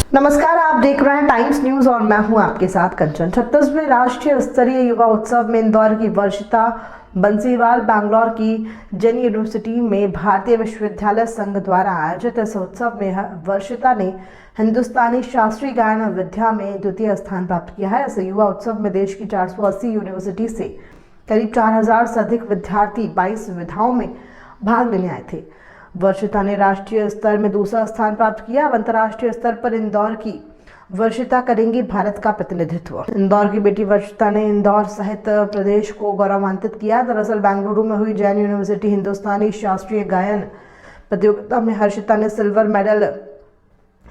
नमस्कार, आप देख रहे हैं टाइम्स न्यूज और मैं हूं आपके साथ कंचन। 36वें राष्ट्रीय स्तरीय युवा उत्सव में इंदौर की वर्षिता बंसीवाल बैंगलोर की जैन यूनिवर्सिटी में भारतीय विश्वविद्यालय संघ द्वारा आयोजित इस उत्सव में वर्षिता ने हिंदुस्तानी शास्त्रीय गायन विद्या में द्वितीय स्थान प्राप्त किया है। इस युवा उत्सव में देश की 480 यूनिवर्सिटी से करीब 4000 से अधिक विद्यार्थी 22 विधाओं में भाग लेने आए थे। वर्षिता ने राष्ट्रीय स्तर में दूसरा स्थान प्राप्त किया। अब अंतर्राष्ट्रीय स्तर पर इंदौर की वर्षिता करेंगी भारत का प्रतिनिधित्व। इंदौर की बेटी वर्षिता ने इंदौर सहित प्रदेश को गौरवान्वित किया। दरअसल बेंगलुरु में हुई जैन यूनिवर्सिटी हिंदुस्तानी शास्त्रीय गायन प्रतियोगिता में हर्षिता ने सिल्वर मेडल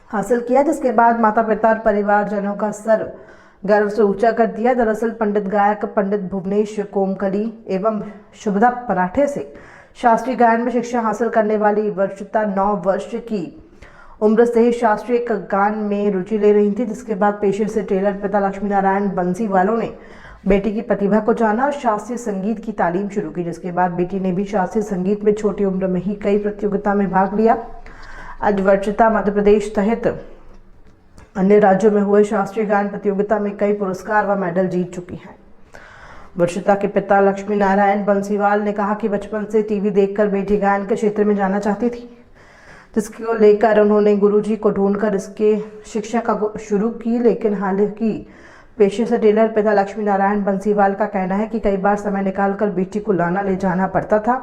हासिल किया, जिसके बाद माता पिता और परिवारजनों का सर गर्व से ऊंचा कर दिया। दरअसल पंडित गायक पंडित भुवनेश कोमकली एवं शुभदा मराठे से शास्त्रीय गायन में शिक्षा हासिल करने वाली वर्षिता 9 वर्ष की उम्र से ही शास्त्रीय गान में रुचि ले रही थी, जिसके बाद पेशे से टेलर पिता लक्ष्मी नारायण बंसीवालों ने बेटी की प्रतिभा को जाना और शास्त्रीय संगीत की तालीम शुरू की, जिसके बाद बेटी ने भी शास्त्रीय संगीत में छोटी उम्र में ही कई प्रतियोगिता में भाग लिया। आज वर्षिता मध्य प्रदेश सहित अन्य राज्यों में हुए शास्त्रीय गायन प्रतियोगिता में कई पुरस्कार व मेडल जीत चुकी हैं। वर्षिता के पिता लक्ष्मी नारायण बंसीवाल ने कहा कि बचपन से टीवी देखकर बेटी गायन के क्षेत्र में जाना चाहती थी, जिसको लेकर उन्होंने गुरुजी को ढूंढकर इसके शिक्षा का शुरू की। लेकिन हालांकि पेशे से टेलर पिता लक्ष्मी नारायण बंसीवाल का कहना है कि कई बार समय निकालकर बेटी को लाना ले जाना पड़ता था।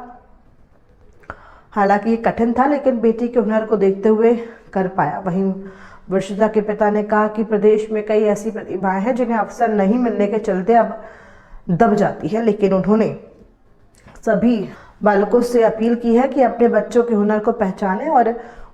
हालांकि ये कठिन था, लेकिन बेटी के हुनर को देखते हुए कर पाया। वहीं वर्षिता के पिता ने कहा कि प्रदेश में कई ऐसी प्रतिभाएं हैं जिन्हें अवसर नहीं मिलने के चलते अब दब जाती है, लेकिन उन्होंने सभी बालकों से अपील की है कि अपने बच्चों के हुनर को पहचानें और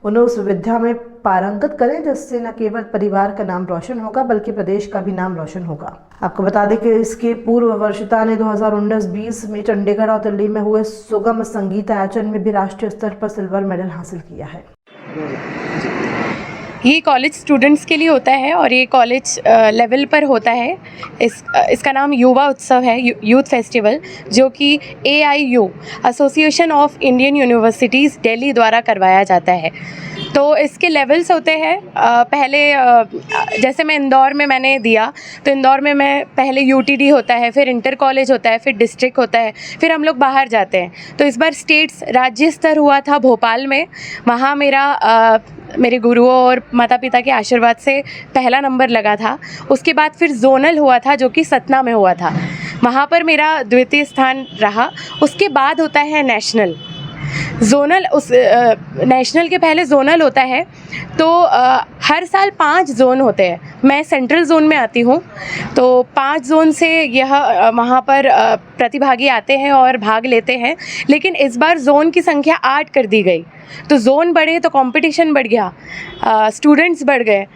उन्हें उस विद्या में पारंगत करें, जिससे न केवल परिवार का नाम रोशन होगा बल्कि प्रदेश का भी नाम रोशन होगा। आपको बता दें कि इसके पूर्व वर्षिता ने 2019-20 में चंडीगढ़ और दिल्ली में हुए सुगम संगीत आयोजन में भी राष्ट्रीय स्तर पर सिल्वर मेडल हासिल किया है। ये कॉलेज स्टूडेंट्स के लिए होता है और ये कॉलेज लेवल पर होता है। इसका नाम युवा उत्सव है, यूथ फेस्टिवल, जो कि AIU association of Indian universities Delhi द्वारा करवाया जाता है। तो इसके लेवल्स होते हैं। पहले जैसे मैं इंदौर में मैंने दिया, तो इंदौर में मैं पहले UTD होता है, फिर इंटर कॉलेज होता है, फिर डिस्ट्रिक्ट होता है, फिर हम लोग बाहर जाते हैं। तो इस बार स्टेट्स राज्य स्तर हुआ था भोपाल में। वहाँ मेरे गुरुओं और माता पिता के आशीर्वाद से पहला नंबर लगा था। उसके बाद फिर जोनल हुआ था, जो कि सतना में हुआ था। वहाँ पर मेरा द्वितीय स्थान रहा। उसके बाद होता है नेशनल। जोनल नेशनल के पहले जोनल होता है। तो हर साल 5 जोन होते हैं। मैं सेंट्रल जोन में आती हूँ, तो 5 जोन से वहाँ पर प्रतिभागी आते हैं और भाग लेते हैं। लेकिन इस बार जोन की संख्या 8 कर दी गई। तो जोन बढ़े तो कंपटीशन बढ़ गया, स्टूडेंट्स बढ़ गए।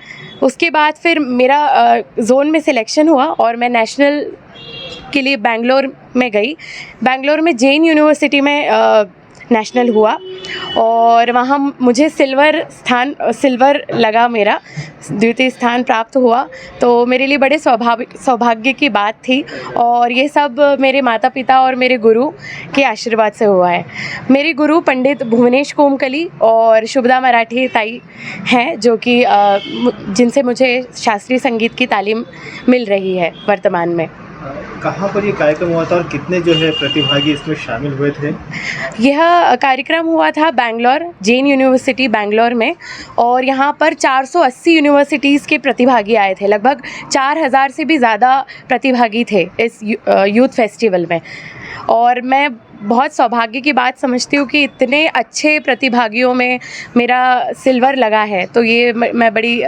उसके बाद फिर मेरा जोन में सिलेक्शन हुआ और मैं नेशनल के लिए बेंगलोर में गई। बेंगलोर में जैन यूनिवर्सिटी में नेशनल हुआ और वहाँ मुझे सिल्वर लगा, मेरा द्वितीय स्थान प्राप्त हुआ। तो मेरे लिए बड़े सौभाग्य की बात थी और ये सब मेरे माता पिता और मेरे गुरु के आशीर्वाद से हुआ है। मेरे गुरु पंडित भुवनेश कोमकली और शुभदा मराठे ताई हैं, जो कि जिनसे मुझे शास्त्रीय संगीत की तालीम मिल रही है वर्तमान में। कहाँ पर ये कार्यक्रम हुआ था और कितने जो है प्रतिभागी इसमें शामिल हुए थे? यह कार्यक्रम हुआ था बेंगलोर, जैन यूनिवर्सिटी बेंगलोर में, और यहाँ पर 480 यूनिवर्सिटीज़ के प्रतिभागी आए थे। लगभग 4000 से भी ज़्यादा प्रतिभागी थे इस यूथ फेस्टिवल में। और मैं बहुत सौभाग्य की बात समझती हूँ कि इतने अच्छे प्रतिभागियों में मेरा सिल्वर लगा है। तो ये मैं बड़ी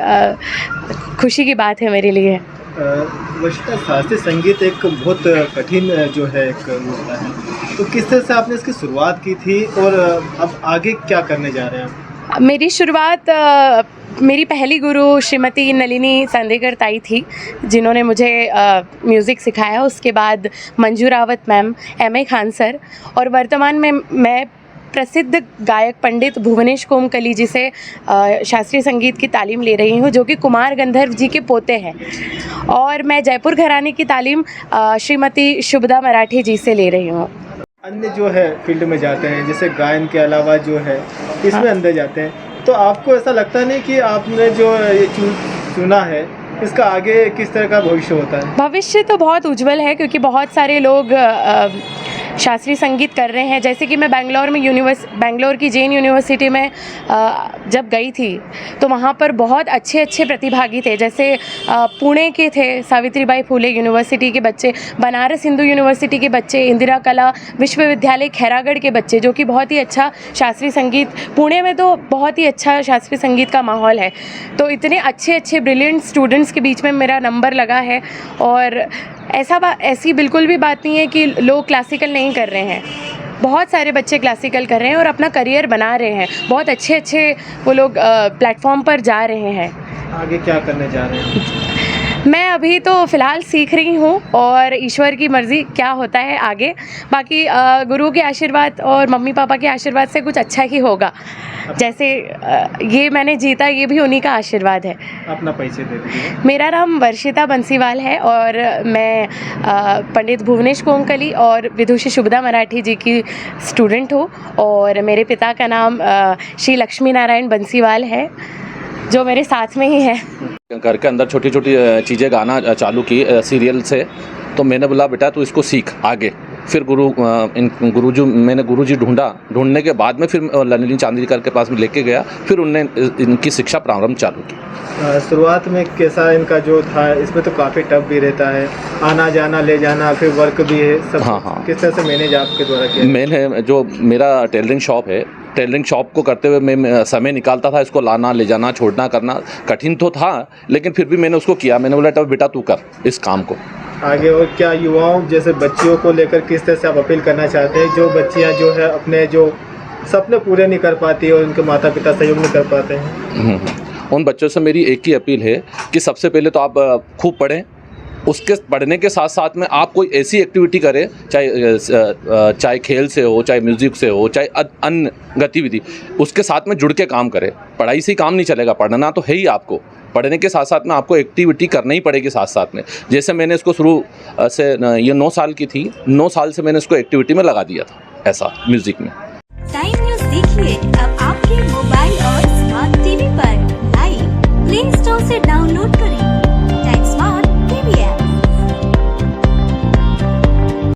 खुशी की बात है मेरे लिए। वर्षिता, शास्त्रीय संगीत एक बहुत कठिन जो है एक होता है, तो किस तरह से आपने इसकी शुरुआत की थी और अब आगे क्या करने जा रहे हैं आप? मेरी शुरुआत मेरी पहली गुरु श्रीमती नलिनी संदेकर ताई थी, जिन्होंने मुझे म्यूज़िक सिखाया। उसके बाद Manju Rawat ma'am, MA Khan sir, और वर्तमान में मैं प्रसिद्ध गायक पंडित भुवनेश कोमकली जी से शास्त्रीय संगीत की तालीम ले रही हूँ, जो कि कुमार गंधर्व जी के पोते हैं। और मैं जयपुर घराने की तालीम श्रीमती शुभदा मराठे जी से ले रही हूँ। अन्य जो है फील्ड में जाते हैं, जैसे गायन के अलावा जो है इसमें अंदर जाते हैं, तो आपको ऐसा लगता नहीं कि आपने जो ये चुना है इसका आगे किस तरह का भविष्य होता है? भविष्य तो बहुत उज्जवल है, क्योंकि बहुत सारे लोग शास्त्रीय संगीत कर रहे हैं। जैसे कि मैं बैंगलोर की जैन यूनिवर्सिटी में जब गई थी तो वहाँ पर बहुत अच्छे अच्छे प्रतिभागी थे। जैसे पुणे के थे सावित्रीबाई फुले यूनिवर्सिटी के बच्चे, बनारस हिंदू यूनिवर्सिटी के बच्चे, इंदिरा कला विश्वविद्यालय खैरागढ़ के बच्चे, जो कि बहुत ही अच्छा शास्त्रीय संगीत, पुणे में तो बहुत ही अच्छा शास्त्रीय संगीत का माहौल है। तो इतने अच्छे अच्छे ब्रिलियंट स्टूडेंट्स के बीच में मेरा नंबर लगा है। और ऐसी बिल्कुल भी बात नहीं है कि लोग क्लासिकल नहीं कर रहे हैं। बहुत सारे बच्चे क्लासिकल कर रहे हैं और अपना करियर बना रहे हैं। बहुत अच्छे अच्छे वो लोग प्लेटफॉर्म पर जा रहे हैं। आगे क्या करने जा रहे हैं? मैं अभी तो फ़िलहाल सीख रही हूँ और ईश्वर की मर्ज़ी क्या होता है आगे। बाकी गुरु के आशीर्वाद और मम्मी पापा के आशीर्वाद से कुछ अच्छा ही होगा। जैसे ये मैंने जीता, ये भी उन्हीं का आशीर्वाद है। अपना परिचय दे दीजिए। मेरा नाम वर्षिता बंसीवाल है और मैं पंडित भुवनेश कोमकली और विदुषी शुभदा मराठी जी की स्टूडेंट हूँ। और मेरे पिता का नाम श्री लक्ष्मी नारायण बंसीवाल है, जो मेरे साथ में ही है। घर के अंदर छोटी छोटी चीज़ें गाना चालू की सीरियल से, तो मैंने बोला बेटा तू इसको सीख आगे। फिर मैंने गुरुजी ढूंढने के बाद में फिर ललिनी चांदीकर के पास में लेके गया। फिर उनने इनकी शिक्षा प्रारंभ चालू की। शुरुआत में कैसा इनका जो था, इसमें तो काफ़ी टफ भी रहता है, आना जाना ले जाना, फिर वर्क भी है सब। हाँ। किस तरह से मैनेज आपके द्वारा किया? मैंने जो मेरा टेलरिंग शॉप है, टेलरिंग शॉप को करते हुए मैं समय निकालता था। इसको लाना ले जाना छोड़ना करना कठिन तो था, लेकिन फिर भी मैंने उसको किया। मैंने बोला बेटा तू कर इस काम को आगे। और क्या युवाओं जैसे बच्चियों को लेकर किस तरह से आप अपील करना चाहते हैं, जो बच्चियां जो है अपने जो सपने पूरे नहीं कर पाती और उनके माता पिता सहयोग नहीं कर पाते हैं? उन बच्चों से मेरी एक ही अपील है कि सबसे पहले तो आप खूब पढ़ें। उसके पढ़ने के साथ साथ में आप कोई ऐसी एक्टिविटी करें, चाहे खेल से हो, चाहे म्यूज़िक से हो, चाहे अन्य गतिविधि, उसके साथ में जुड़ के काम करें। पढ़ाई से ही काम नहीं चलेगा, पढ़ना तो है ही आपको। पढ़ने के साथ साथ में आपको एक्टिविटी करनी ही पड़ेगी साथ साथ में। जैसे मैंने इसको शुरू से, ये 9 साल की थी, 9 साल से मैंने इसको एक्टिविटी में लगा दिया था, ऐसा म्यूज़िक में।